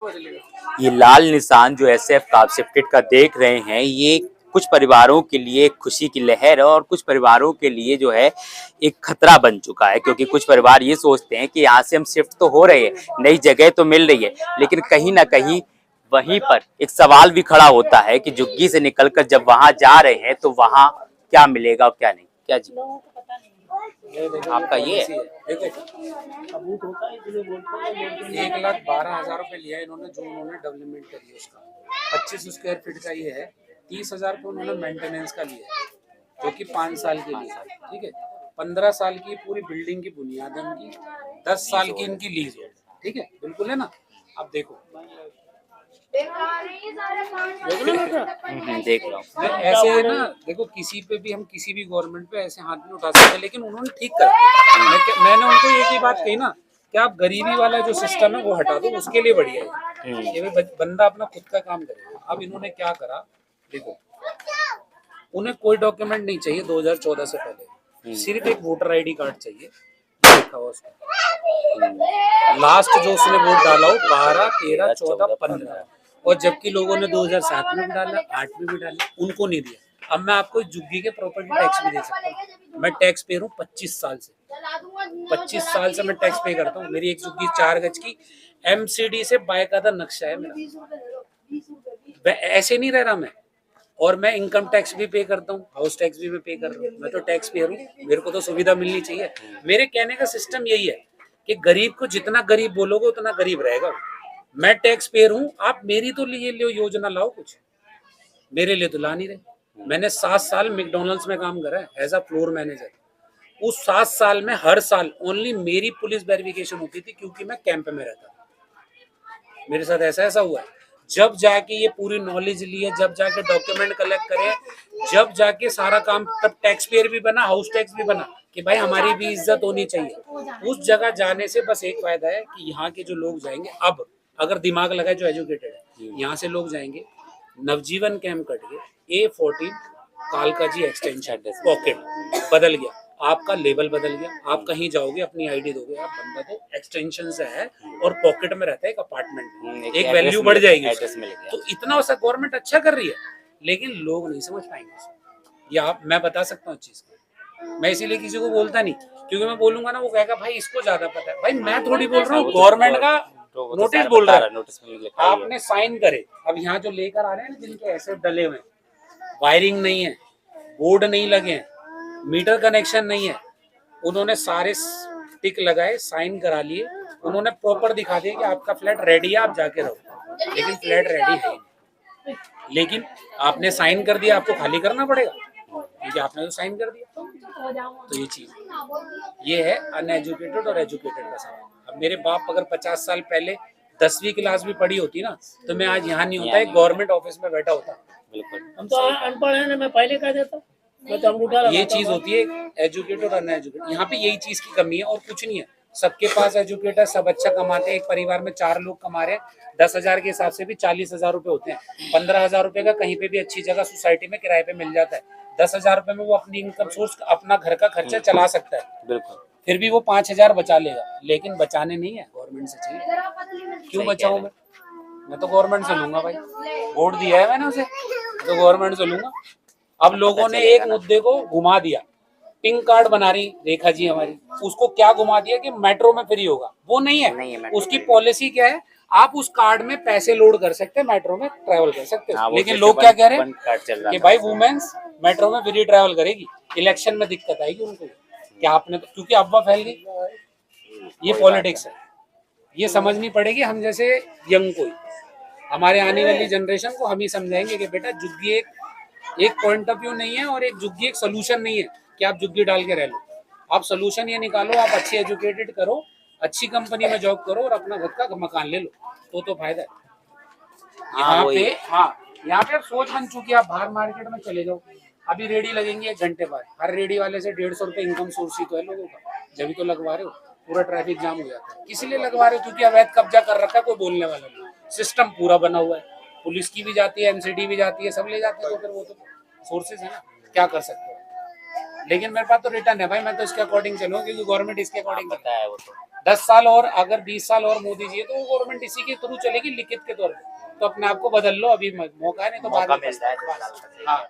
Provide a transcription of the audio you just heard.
ये लाल निशान जो एसएफ का आप सेफ्टेड का देख रहे हैं, ये कुछ परिवारों के लिए खुशी की लहर है और कुछ परिवारों के लिए जो है एक खतरा बन चुका है, क्योंकि कुछ परिवार ये सोचते हैं कि यहाँ से हम शिफ्ट तो हो रहे हैं, नई जगह तो मिल रही है, लेकिन कहीं ना कहीं वहीं पर एक सवाल भी खड़ा होता है कि झुग्गी से निकलकर जब वहां जा रहे हैं तो वहां क्या मिलेगा और क्या नहीं। क्या जी आपका ये है? देखो, सबूत होता है इसलिए बोलते हैं 1,12,000 रुपये लिया इन्होंने, जो उन्होंने डेवलपमेंट करी है उसका 25 स्क्वायर फीट का ये है। 30,000 को उन्होंने मेंटेनेंस का लिया है, जो कि 5 साल के लिए, ठीक है। 15 साल की पूरी बिल्डिंग की बुनियाद है उनकी, 10 साल की इनकी लीज है, ठीक है, बिल्कुल है ना। अब देखो देख लो ऐसे है ना, देखो किसी पे भी हम किसी भी गवर्नमेंट पे ऐसे हाथ नहीं उठा सकते, लेकिन उन्होंने ठीक करा। मैंने उनको एक ही बात कही ना कि आप गरीबी वाला जो सिस्टम है वो हटा दो, उसके लिए बढ़िया है ये भी बंदा अपना खुद का काम करेगा। अब इन्होंने क्या करा, देखो उन्हें कोई डॉक्यूमेंट नहीं चाहिए 2014 से पहले, सिर्फ एक वोटर आईडी कार्ड चाहिए, लिखा हुआ उसको लास्ट जो उसने वोट डाला हो 12, 13, 14, 15, और जबकि लोगों ने 2007 में भी डाला, 8 में भी डाला, उनको नहीं दिया। अब मैं आपको झुग्गी के प्रॉपर्टी टैक्स भी दे सकता हूँ, मैं टैक्स पे हूँ 25 साल से, 25 साल से मैं टैक्स पे करता हूँ। मेरी एक झुग्गी 4 गज की एमसीडी से बाकायदा नक्शा है मेरा, ऐसे नहीं रह रहा मैं। और मैं इनकम टैक्स भी पे करता हूँ, हाउस टैक्स भी मैं पे कर रहा हूँ, मैं तो टैक्स पेयर हूँ, मेरे को तो सुविधा मिलनी चाहिए। मेरे कहने का सिस्टम यही है कि गरीब को जितना गरीब बोलोगे उतना गरीब रहेगा। मैं टैक्स पेयर हूँ, आप मेरी तो लिए योजना लाओ, कुछ मेरे लिए तो ला नहीं रहे। मैंने 7 साल मैकडॉनल्ड्स में काम करा है एज अ फ्लोर मैनेजर। उस 7 साल में हर साल ओनली मेरी पुलिस वेरिफिकेशन होती थी, क्योंकि मैं कैंप में रहता था। मेरे साथ ऐसा हुआ है। जब जाके ये पूरी नॉलेज लिए, जब जाके डॉक्यूमेंट कलेक्ट करे, जब जाके सारा काम, तब टैक्स पेयर भी बना, हाउस टैक्स भी बना कि भाई हमारी भी इज्जत होनी चाहिए। उस जगह जाने से बस एक फायदा है कि यहाँ के जो लोग जाएंगे, अब अगर दिमाग लगाए जो एजुकेटेड है, यहाँ से लोग जाएंगे, नवजीवन कैंप कट गए, A14 कालका जी एक्सटेंशन पॉकेट बदल गया, आपका लेवल बदल गया, आप कहीं जाओगे अपनी आईडी दोगे, आप बंदा तो एक्सटेंशन से है और पॉकेट में रहता है एक अपार्टमेंट में, एक वैल्यू बढ़ जाएगी। तो इतना सा गवर्नमेंट अच्छा कर रही है, लेकिन लोग नहीं समझ पाएंगे। या मैं बता सकता हूँ चीज को, मैं इसीलिए किसी को बोलता नहीं, क्योंकि मैं बोलूंगा ना वो कहेगा भाई इसको ज्यादा पता है। भाई मैं थोड़ी बोल रहा हूँ, गवर्नमेंट का नोटिस बोल रहा है, नोटिस में आपने साइन करे। अब यहाँ जो लेकर आ रहे हैं ना, जिनके ऐसे डले हुए, वायरिंग नहीं है, बोर्ड नहीं लगे हैं, मीटर कनेक्शन नहीं है, उन्होंने सारे टिक लगाए, साइन करा लिए, उन्होंने प्रॉपर दिखा दिया कि आपका फ्लैट रेडी है, आप जाके रहो, लेकिन फ्लैट रेडी है। लेकिन आपने साइन कर दिया, आपको खाली करना पड़ेगा, क्योंकि आपने तो साइन कर दिया। तो ये चीज ये है अनएजुकेटेड और एजुकेटेड का सवाल। अब मेरे बाप अगर 50 साल पहले 10वीं क्लास भी पढ़ी होती ना, तो मैं आज यहाँ नहीं होता, एक गवर्नमेंट ऑफिस में बैठा होता। बिल्कुल, हम तो अनपढ़ हैं ना, मैं पहले कह देता। ये चीज होती है एजुकेटेड और अनएजुकेटेड, यहाँ पे यही चीज की कमी है और कुछ नहीं है। सबके पास एजुकेट है, सब अच्छा कमाते हैं, एक परिवार में 4 लोग कमा रहे हैं, 10,000 के हिसाब से भी 40,000 रुपए होते हैं। 15,000 रुपए का कहीं पे भी अच्छी जगह सोसाइटी में किराए पे मिल जाता है। 10,000 रुपए में वो अपनी इनकम सोर्स, अपना घर का खर्चा चला सकता है। बिल्कुल, फिर भी वो 5,000 बचा लेगा, लेकिन बचाने नहीं है, गवर्नमेंट से चाहिए। क्यों बचाऊं मैं तो गवर्नमेंट से लूंगा भाई, वोट दिया है मैंने उसे, तो गवर्नमेंट से लूंगा। अब लोगों ने एक मुद्दे को घुमा दिया, पिंक कार्ड बना रही रेखा जी हमारी, उसको क्या घुमा दिया कि मेट्रो में फ्री होगा। वो नहीं है, उसकी पॉलिसी क्या है, आप उस कार्ड में पैसे लोड कर सकते हैं, मेट्रो में ट्रेवल कर सकते हैं। लेकिन लोग क्या कह रहे हैं कि भाई वुमेन्स मेट्रो में फ्री ट्रेवल करेगी, इलेक्शन में दिक्कत आएगी उनको। क्या आपने तो, क्योंकि अफवाह फैल गई, ये पॉलिटिक्स है, ये समझनी पड़ेगी। हम जैसे यंग को, हमारे आने वाली जनरेशन को हम ही समझाएंगे कि बेटा झुग्गी एक पॉइंट ऑफ व्यू नहीं है, और एक झुग्गी एक सोल्यूशन नहीं है कि आप झुग्गी डाल के रह लो। आप सोल्यूशन ये निकालो, आप अच्छी एजुकेटेड करो, अच्छी कंपनी में जॉब करो और अपना घर का मकान ले लो, तो फायदा है। यहाँ पे यहाँ पे अब सोच बन चुकी है। आप बाहर मार्केट में चले जाओ, अभी रेडी लगेंगे 1 घंटे बाद, हर रेडी वाले से 150 रुपए इनकम सोर्स ही तो है लोगों का, जब भी तो लगवा रहे हो। पूरा ट्रैफिक जाम हो जाता है, इसीलिए लगवा रहे हो क्योंकि अवैध कब्जा कर रखा है, कोई बोलने वाला नहीं, सिस्टम पूरा बना हुआ है, पुलिस की भी जाती है, एमसीडी भी जाती है, सब ले जाते हैं, तो फिर वो तो सोर्सेज है ना, क्या कर सकते हो। लेकिन मेरे पास तो रिटर्न है भाई, मैं तो इसके अकॉर्डिंग चलूँ, क्योंकि गवर्नमेंट इसके अकॉर्डिंग बताया है। वो तो 10 साल और अगर 20 साल और मोदी जी है तो वो गवर्नमेंट इसी के थ्रू चलेगी लिखित के तौर पे। तो अपने आप को बदल लो, अभी मौका है, नहीं तो बाद मौका में मिल रहा है पछताओ। हाँ।